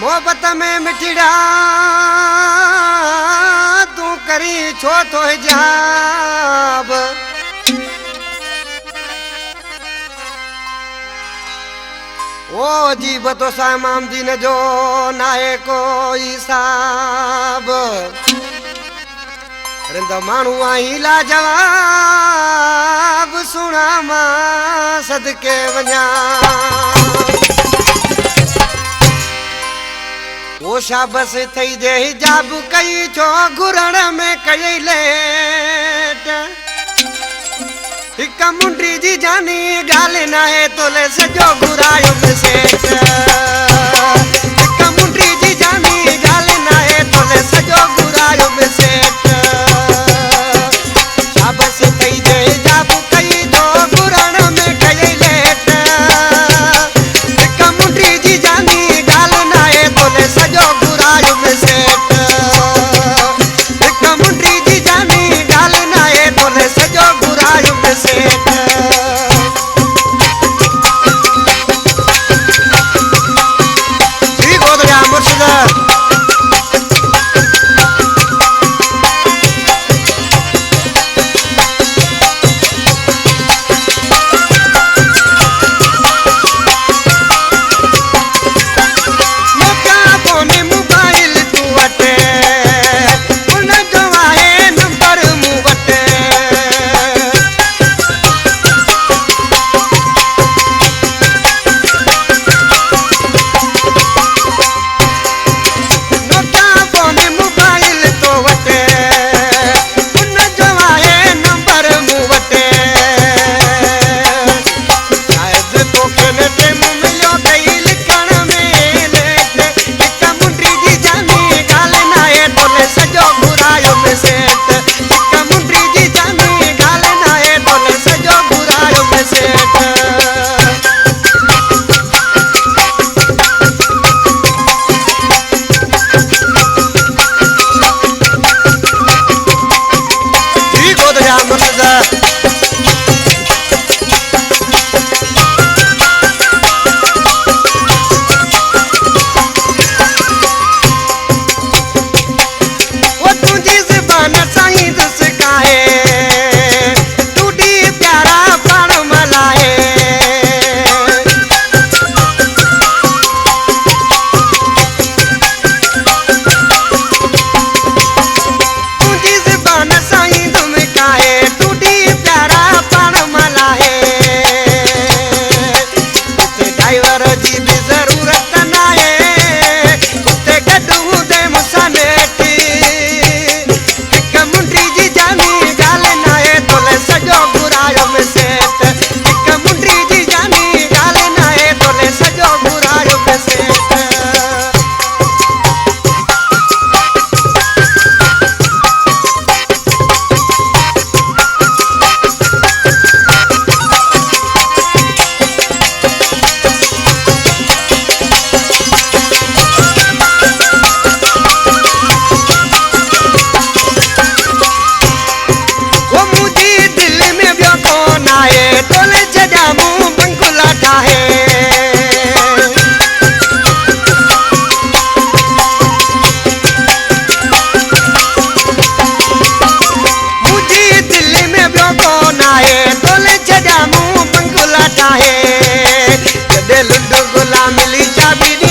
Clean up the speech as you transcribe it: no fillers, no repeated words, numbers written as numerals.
मोहब्बत में मिठड़ा तू करी छो तो हिजाब ओ जीब तो सामाम दिन जो नाए कोई साब रिंद मानू आई ला जवाब सुना मां सदके वञा वो शाबस थई जे हिजाब कई छो घुरण में कई लेट हिक मुंडी जी जानी गाल ना है तोले सजो घुरायो में सेठ हिक मुंडी जी जानी गाल ना है तोले सजो घुरायो में सेठ शाबस थई जे हिजाब कई छो घुरण में कई लेट हिक मुंडी जी जानी गाल ना है तोले सजो घुरायो में सेठ हिक मुंडी जी जानी गाल ना है तोले सजो घुरायो में सेठ जी गोदरिया मुर्शिदा लुड्डू गुलाम मिली चाबी